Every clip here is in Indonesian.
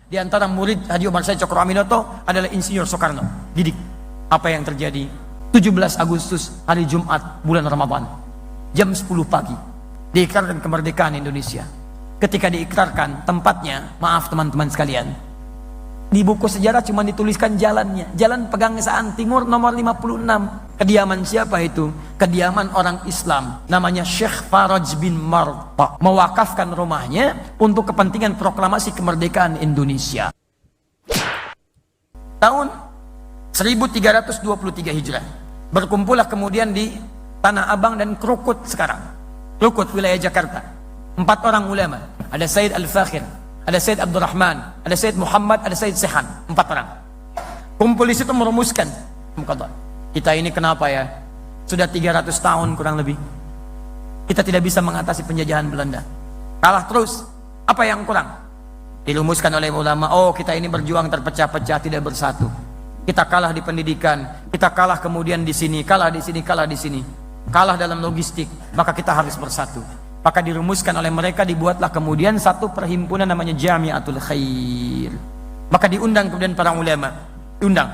Di antara murid Haji Omar Said Cokroaminoto adalah Insinyur Soekarno. Didik. Apa yang terjadi? 17 Agustus, hari Jumat, bulan Ramadan, jam 10 pagi, diikrarkan kemerdekaan Indonesia. Ketika diikrarkan, tempatnya, maaf teman-teman sekalian, di buku sejarah cuma dituliskan jalannya. Jalan Pegangsaan Timur nomor 56. Kediaman siapa itu? Kediaman orang Islam, namanya Syekh Faraj bin Marta. Mewakafkan rumahnya untuk kepentingan proklamasi kemerdekaan Indonesia. Tahun 1323 Hijrah. Berkumpullah kemudian di Tanah Abang dan Krukut sekarang. Krukut, wilayah Jakarta. 4 orang ulama. Ada Said Al-Fakhir, ada Said Abdurrahman, ada Said Muhammad, ada Said Sehan. 4 orang. Kumpul di situ merumuskan. Kita ini kenapa ya? Sudah 300 tahun kurang lebih. Kita tidak bisa mengatasi penjajahan Belanda. Kalah terus. Apa yang kurang? Dirumuskan oleh ulama. Oh, kita ini berjuang terpecah-pecah, tidak bersatu. Kita kalah di pendidikan, kita kalah kemudian di sini, kalah di sini, kalah di sini. Kalah dalam logistik, maka kita harus bersatu. Maka dirumuskan oleh mereka, dibuatlah kemudian satu perhimpunan namanya Jamiatul Khair. Maka diundang kemudian para ulama. Diundang.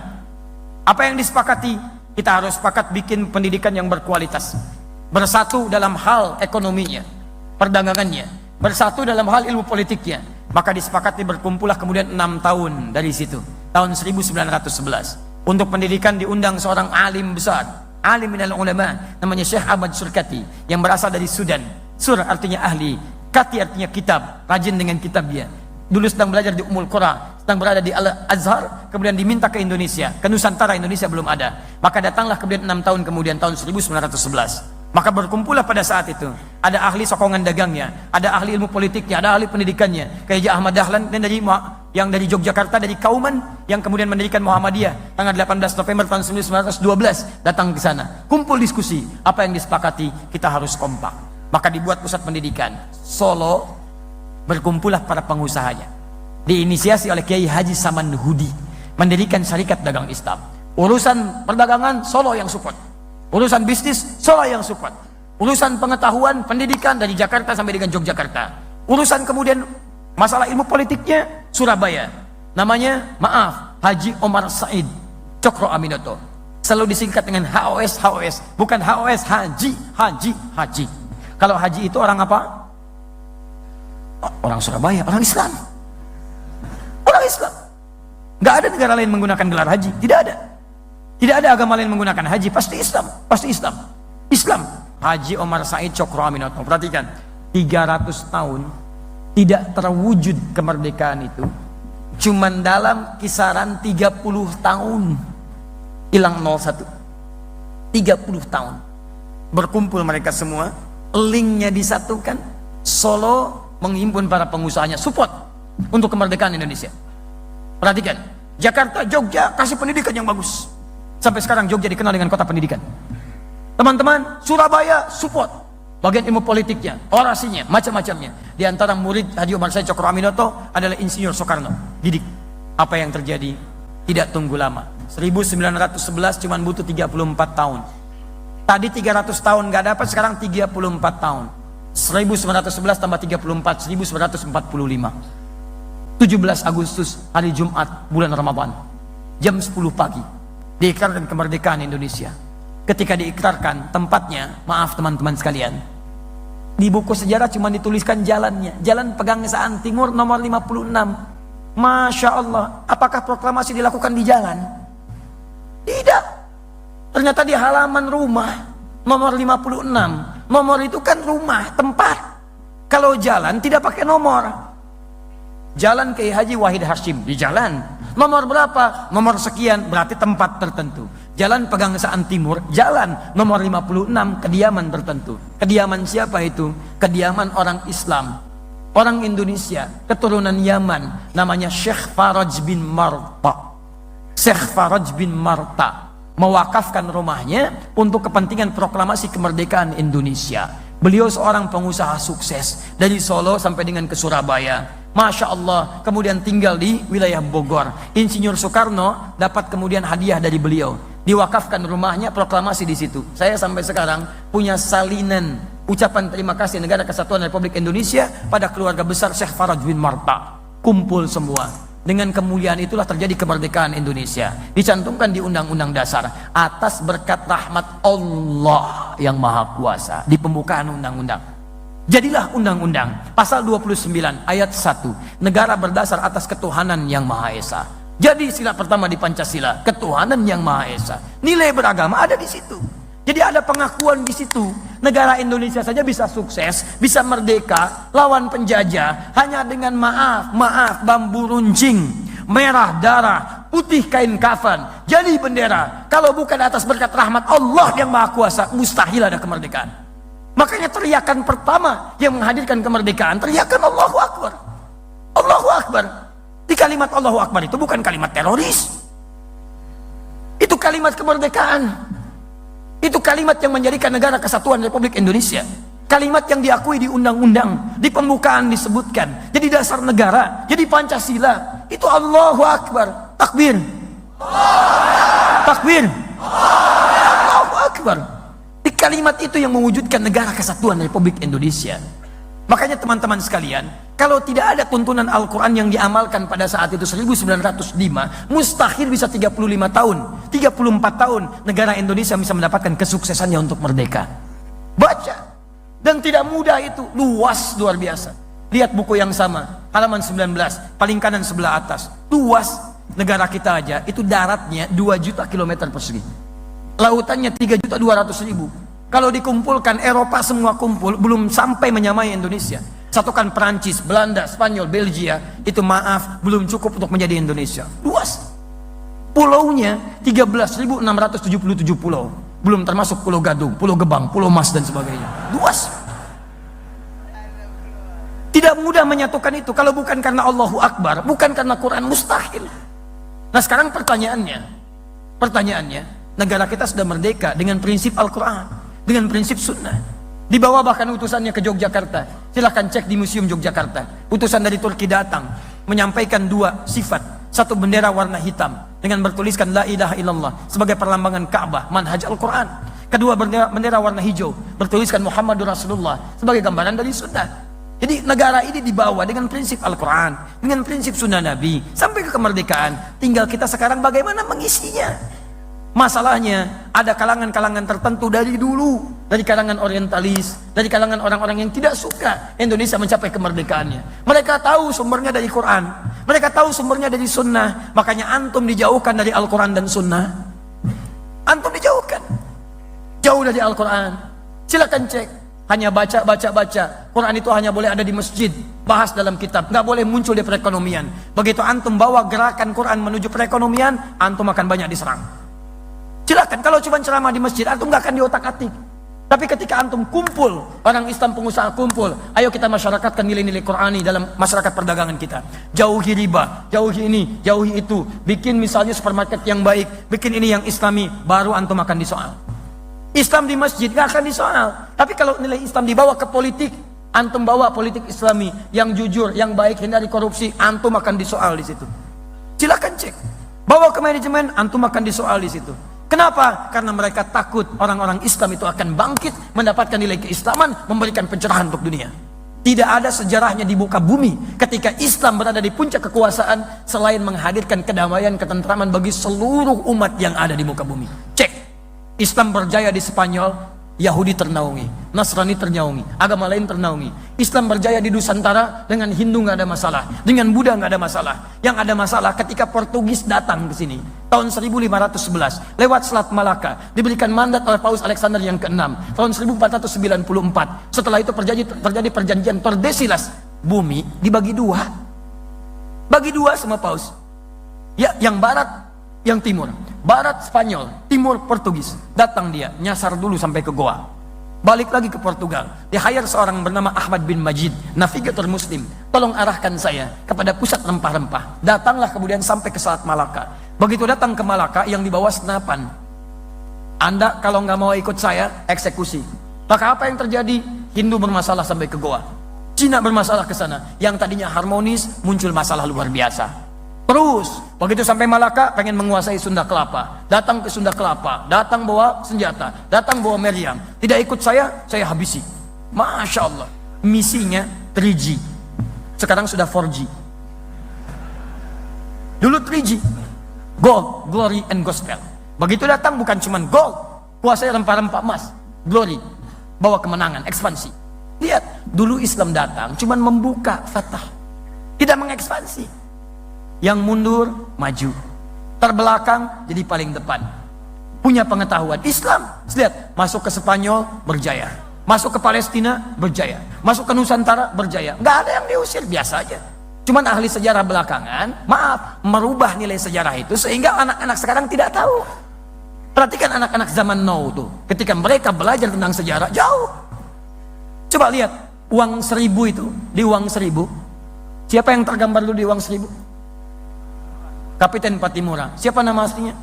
Apa yang disepakati? Kita harus sepakat bikin pendidikan yang berkualitas. Bersatu dalam hal ekonominya, perdagangannya. Bersatu dalam hal ilmu politiknya. Maka disepakati berkumpullah kemudian 6 tahun dari situ. Tahun 1911. Untuk pendidikan diundang seorang alim besar. Alim minal ulama. Namanya Syekh Ahmad Surkati. Yang berasal dari Sudan. Sur artinya ahli. Kati artinya kitab. Rajin dengan kitabnya. Dulu sedang belajar di Ummul Qura, sedang berada di Al-Azhar, kemudian diminta ke Indonesia, ke Nusantara. Indonesia belum ada. Maka datanglah kemudian 6 tahun kemudian, tahun 1911. Maka berkumpullah pada saat itu. Ada ahli sokongan dagangnya, ada ahli ilmu politiknya, ada ahli pendidikannya. Kayak Ahmad Dahlan dan yang dari Yogyakarta, dari Kauman, yang kemudian mendirikan Muhammadiyah tanggal 18 November tahun 1912, datang ke sana. Kumpul diskusi, apa yang disepakati? Kita harus kompak. Maka dibuat pusat pendidikan Solo. Berkumpullah para pengusahanya, diinisiasi oleh Kiai Haji Saman Hudi, mendirikan syarikat dagang Islam. Urusan perdagangan Solo yang support, urusan bisnis Solo yang support, urusan pengetahuan pendidikan dari Jakarta sampai dengan Yogyakarta, urusan kemudian masalah ilmu politiknya Surabaya, namanya maaf Haji Omar Said Cokroaminoto, selalu disingkat dengan HOS, bukan HOS, Haji. Kalau Haji itu orang apa? Orang Surabaya, orang Islam. Orang Islam. Gak ada negara lain menggunakan gelar haji. Tidak ada. Tidak ada agama lain menggunakan haji. Pasti Islam. Pasti Islam. Islam. Haji Omar Said Cokroaminoto. Perhatikan. 300 tahun tidak terwujud kemerdekaan itu. Cuman dalam kisaran 30 tahun. Hilang 01. 30 tahun. Berkumpul mereka semua. Linknya disatukan. Solo menghimpun para pengusahanya, support untuk kemerdekaan Indonesia. Perhatikan, Jakarta, Jogja kasih pendidikan yang bagus. Sampai sekarang Jogja dikenal dengan kota pendidikan. Teman-teman, Surabaya support bagian ilmu politiknya, orasinya, macam-macamnya. Di antara murid Haji Omar Said Cokroaminoto adalah Insinyur Soekarno. Didik. Apa yang terjadi? Tidak tunggu lama. 1911 cuma butuh 34 tahun. Tadi 300 tahun nggak dapat, sekarang 34 tahun. 1911 tambah 34, 1945. 17 Agustus, hari Jumat, bulan Ramadan, jam 10 pagi, diikrarkan kemerdekaan Indonesia. Ketika diikrarkan, tempatnya, maaf teman-teman sekalian, di buku sejarah cuma dituliskan jalannya. Jalan Pegangsaan Timur nomor 56. Masya Allah, apakah proklamasi dilakukan di jalan? Tidak. Ternyata di halaman rumah nomor 56. Nomor itu kan rumah, tempat. Kalau jalan tidak pakai nomor. Jalan Kiai Haji Wahid Hashim di jalan. Nomor berapa? Nomor sekian, berarti tempat tertentu. Jalan Pegangsaan Timur, jalan nomor 56, kediaman tertentu. Kediaman siapa itu? Kediaman orang Islam, orang Indonesia, keturunan Yaman, namanya Syekh Faraj bin Marta. Syekh Faraj bin Marta mewakafkan rumahnya untuk kepentingan proklamasi kemerdekaan Indonesia. Beliau seorang pengusaha sukses dari Solo sampai dengan ke Surabaya. Masya Allah, kemudian tinggal di wilayah Bogor. Insinyur Soekarno dapat kemudian hadiah dari beliau. Diwakafkan rumahnya, proklamasi di situ. Saya sampai sekarang punya salinan ucapan terima kasih Negara Kesatuan Republik Indonesia pada keluarga besar Syekh Faraj bin Marta. Kumpul semua. Dengan kemuliaan itulah terjadi kemerdekaan Indonesia. Dicantumkan di Undang-Undang Dasar atas berkat rahmat Allah yang Maha Kuasa. Di pembukaan undang-undang, jadilah undang-undang pasal 29 ayat 1, negara berdasar atas ketuhanan yang Maha Esa. Jadi sila pertama di Pancasila, ketuhanan yang Maha Esa. Nilai beragama ada di situ. Jadi ada pengakuan di situ. Negara Indonesia saja bisa sukses, bisa merdeka, lawan penjajah hanya dengan maaf, bambu runcing, merah darah, putih kain kafan, jadi bendera. Kalau bukan atas berkat rahmat Allah yang Maha Kuasa, mustahil ada kemerdekaan. Makanya teriakan pertama yang menghadirkan kemerdekaan, teriakan Allahu Akbar. Allahu Akbar. Di kalimat Allahu Akbar itu bukan kalimat teroris. Itu kalimat kemerdekaan. Itu kalimat yang menjadikan negara kesatuan Republik Indonesia. Kalimat yang diakui di undang-undang, di pembukaan disebutkan. Jadi dasar negara, jadi Pancasila. Itu Allahu Akbar. Takbir. Takbir. Allahu Akbar. Di kalimat itu yang mewujudkan negara kesatuan Republik Indonesia. Makanya teman-teman sekalian, kalau tidak ada tuntunan Al-Quran yang diamalkan pada saat itu 1905, mustahil bisa 35 tahun, 34 tahun negara Indonesia bisa mendapatkan kesuksesannya untuk merdeka. Baca. Dan tidak mudah itu, luas luar biasa. Lihat buku yang sama, halaman 19, paling kanan sebelah atas. Luas negara kita aja, itu daratnya 2 juta kilometer persegi. Lautannya 3.200.000. Kalau dikumpulkan Eropa semua kumpul, belum sampai menyamai Indonesia. Satukan Perancis, Belanda, Spanyol, Belgia, itu maaf, belum cukup untuk menjadi Indonesia. Luas. Pulaunya 13.677 pulau. Belum termasuk Pulau Gadung, Pulau Gebang, Pulau Mas dan sebagainya. Luas. Tidak mudah menyatukan itu. Kalau bukan karena Allahu Akbar, bukan karena Quran, mustahil. Nah sekarang pertanyaannya, negara kita sudah merdeka dengan prinsip Al-Quran, dengan prinsip sunnah. Dibawa bahkan utusannya ke Yogyakarta. Silahkan cek di Museum Yogyakarta. Utusan dari Turki datang menyampaikan 2 sifat. Satu bendera warna hitam dengan bertuliskan La ilaha illallah sebagai perlambangan Ka'bah, manhaj Al-Quran. Kedua bendera warna hijau bertuliskan Muhammadur Rasulullah sebagai gambaran dari sunnah. Jadi negara ini dibawa dengan prinsip Al-Quran, dengan prinsip sunnah Nabi sampai ke kemerdekaan. Tinggal kita sekarang bagaimana mengisinya. Masalahnya ada kalangan-kalangan tertentu dari dulu, dari kalangan orientalis, dari kalangan orang-orang yang tidak suka Indonesia mencapai kemerdekaannya. Mereka tahu sumbernya dari Quran, mereka tahu sumbernya dari sunnah. Makanya antum dijauhkan dari Al-Quran dan sunnah. Antum dijauhkan jauh dari Al-Quran. Silakan cek, hanya baca. Quran itu hanya boleh ada di masjid, bahas dalam kitab, nggak boleh muncul di perekonomian. Begitu antum bawa gerakan Quran menuju perekonomian, antum akan banyak diserang. Silakan, kalau cuma ceramah di masjid, antum nggak akan diotak-atik. Tapi ketika antum kumpul, orang Islam pengusaha kumpul, ayo kita masyarakatkan nilai-nilai Qurani dalam masyarakat perdagangan kita. Jauhi riba, jauhi ini, jauhi itu. Bikin misalnya supermarket yang baik, bikin ini yang Islami, baru antum akan disoal. Islam di masjid nggak akan disoal. Tapi kalau nilai Islam dibawa ke politik, antum bawa politik Islami yang jujur, yang baik, hindari korupsi, antum akan disoal di situ. Silakan cek. Bawa ke manajemen, antum akan disoal di situ. Kenapa? Karena mereka takut orang-orang Islam itu akan bangkit, mendapatkan nilai keislaman, memberikan pencerahan untuk dunia. Tidak ada sejarahnya di muka bumi ketika Islam berada di puncak kekuasaan selain menghadirkan kedamaian, ketentraman bagi seluruh umat yang ada di muka bumi. Cek. Islam berjaya di Spanyol, Yahudi ternaungi, Nasrani ternaungi, agama lain ternaungi. Islam berjaya di Nusantara, dengan Hindu nggak ada masalah, dengan Buddha nggak ada masalah. Yang ada masalah ketika Portugis datang ke sini tahun 1511 lewat Selat Malaka, diberikan mandat oleh Paus Alexander yang ke-6 tahun 1494. Setelah itu terjadi perjanjian Tordesillas, bumi dibagi dua, bagi dua sama Paus. Ya, yang barat, yang timur. Barat Spanyol, timur Portugis. Datang dia, nyasar dulu sampai ke Goa. Balik lagi ke Portugal. Dia hire seorang bernama Ahmad bin Majid, navigator muslim. Tolong arahkan saya kepada pusat rempah-rempah. Datanglah kemudian sampai ke Selat Malaka. Begitu datang ke Malaka, yang dibawa senapan. Anda kalau nggak mau ikut saya, eksekusi. Maka apa yang terjadi? Hindu bermasalah sampai ke Goa. Cina bermasalah ke sana. Yang tadinya harmonis, muncul masalah luar biasa. Terus, begitu sampai Malaka, pengen menguasai Sunda Kelapa. Datang ke Sunda Kelapa, datang bawa senjata, datang bawa meriam. Tidak ikut saya habisi. Masya Allah, misinya 3G. Sekarang sudah 4G. Dulu 3G. Gold, glory, and gospel. Begitu datang bukan cuma gold, kuasai rempah-rempah emas. Glory, bawa kemenangan, ekspansi. Lihat, dulu Islam datang cuma membuka fatah, tidak mengekspansi. Yang mundur, maju. Terbelakang, jadi paling depan. Punya pengetahuan. Islam, lihat, masuk ke Spanyol, berjaya. Masuk ke Palestina, berjaya. Masuk ke Nusantara, berjaya. Nggak ada yang diusir, biasa aja. Cuman ahli sejarah belakangan, maaf, merubah nilai sejarah itu sehingga anak-anak sekarang tidak tahu. Perhatikan anak-anak zaman now tuh, ketika mereka belajar tentang sejarah, jauh. Coba lihat, uang 1000 itu, di uang 1000, siapa yang tergambar dulu di uang 1000? Kapiten Patimura. Siapa nama aslinya?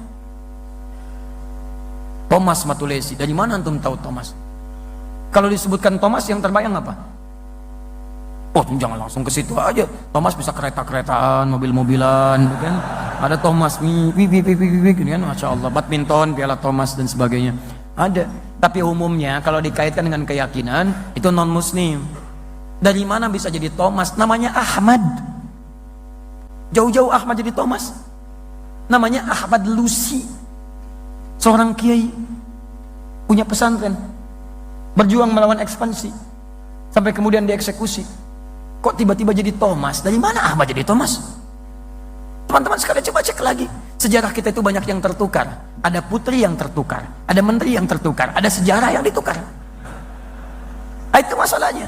Thomas Matulesi. Dari mana antum tahu Thomas? Kalau disebutkan Thomas, yang terbayang apa? Oh, jangan langsung ke situ aja. Thomas bisa kereta-keretaan, mobil-mobilan, kan? Ada Thomas, kan? Masya Allah, badminton, piala Thomas dan sebagainya. Ada. Tapi umumnya kalau dikaitkan dengan keyakinan, itu non-muslim. Dari mana bisa jadi Thomas? Namanya Ahmad. Jauh-jauh Ahmad jadi Thomas. Namanya Ahmad Lusi. Seorang kiai, punya pesantren, berjuang melawan ekspansi, sampai kemudian dieksekusi. Kok tiba-tiba jadi Thomas? Dari mana Ahmad jadi Thomas? Teman-teman sekalian coba cek lagi. Sejarah kita itu banyak yang tertukar. Ada putri yang tertukar, ada menteri yang tertukar, ada sejarah yang ditukar. Nah, itu masalahnya.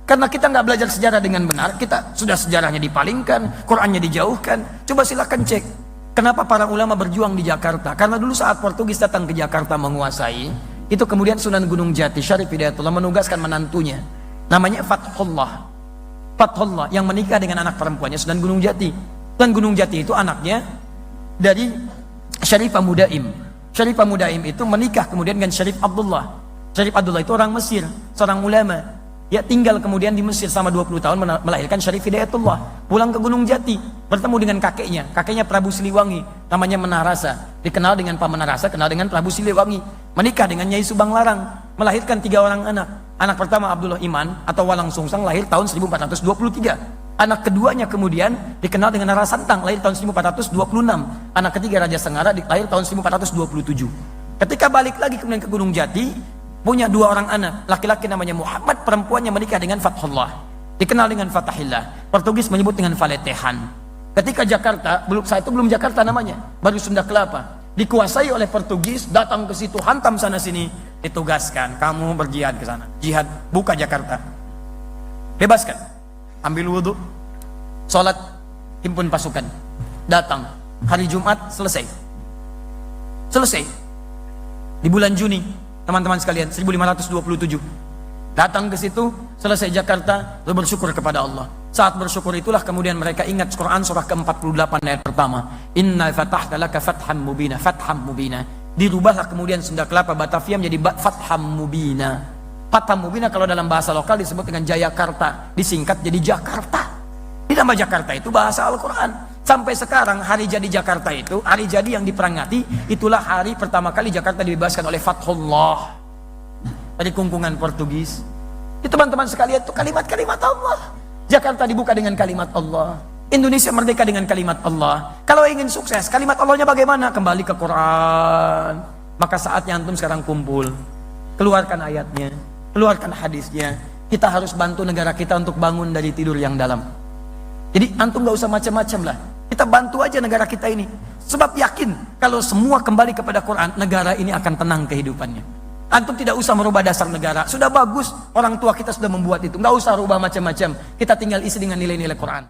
Karena kita nggak belajar sejarah dengan benar, kita sudah sejarahnya dipalingkan, Qurannya dijauhkan. Coba silakan cek. Kenapa para ulama berjuang di Jakarta? Karena dulu saat Portugis datang ke Jakarta menguasai, itu kemudian Sunan Gunung Jati, Syarif Hidayatullah menugaskan menantunya. Namanya Fathullah. Fathullah yang menikah dengan anak perempuannya Sunan Gunung Jati. Sunan Gunung Jati itu anaknya dari Syarifah Mudaim. Syarifah Mudaim itu menikah kemudian dengan Syarif Abdullah. Syarif Abdullah itu orang Mesir, seorang ulama. Ya tinggal kemudian di Mesir selama 20 tahun melahirkan Syarif Hidayatullah. Pulang ke Gunung Jati, bertemu dengan kakeknya Prabu Siliwangi, namanya Menarasa. Dikenal dengan Pak Menarasa, kenal dengan Prabu Siliwangi. Menikah dengan Nyai Subang Larang, melahirkan 3 orang anak. Anak pertama Abdullah Iman atau Walang Sungsang lahir tahun 1423. Anak keduanya kemudian dikenal dengan Rara Santang, lahir tahun 1426. Anak ketiga Raja Sengara lahir tahun 1427. Ketika balik lagi kemudian ke Gunung Jati, punya 2 orang anak, laki-laki namanya Muhammad, perempuannya menikah dengan Fathullah, dikenal dengan Fatahillah. Portugis menyebut dengan Valetehan. Ketika Jakarta, saat itu belum Jakarta namanya, baru Sunda Kelapa, dikuasai oleh Portugis, datang ke situ, hantam sana sini, ditugaskan, kamu berjihad ke sana, jihad, buka Jakarta, bebaskan, ambil wudhu, sholat, himpun pasukan, datang, hari Jumat selesai, di bulan Juni. Teman-teman sekalian, 1527 datang ke situ, selesai Jakarta, lalu bersyukur kepada Allah. Saat bersyukur itulah kemudian mereka ingat Quran surah ke-48 ayat pertama, Inna fatahta laka fatham mubina. Fatham mubina dirubahlah kemudian Sunda Kelapa Batavia menjadi Fatham mubina. Fatham mubina kalau dalam bahasa lokal disebut dengan Jayakarta, disingkat jadi Jakarta. Di nama Jakarta itu bahasa Al-Quran. Sampai sekarang hari jadi Jakarta itu, hari jadi yang diperingati, itulah hari pertama kali Jakarta dibebaskan oleh Fathullah dari kungkungan Portugis. Itu teman-teman sekalian, itu kalimat-kalimat Allah. Jakarta dibuka dengan kalimat Allah, Indonesia merdeka dengan kalimat Allah. Kalau ingin sukses, kalimat Allahnya bagaimana? Kembali ke Quran. Maka saatnya antum sekarang kumpul, keluarkan ayatnya, keluarkan hadisnya. Kita harus bantu negara kita untuk bangun dari tidur yang dalam. Jadi antum gak usah macam-macam lah. Kita bantu aja negara kita ini. Sebab yakin kalau semua kembali kepada Quran, negara ini akan tenang kehidupannya. Antum tidak usah merubah dasar negara. Sudah bagus, orang tua kita sudah membuat itu. Gak usah rubah macam-macam. Kita tinggal isi dengan nilai-nilai Quran.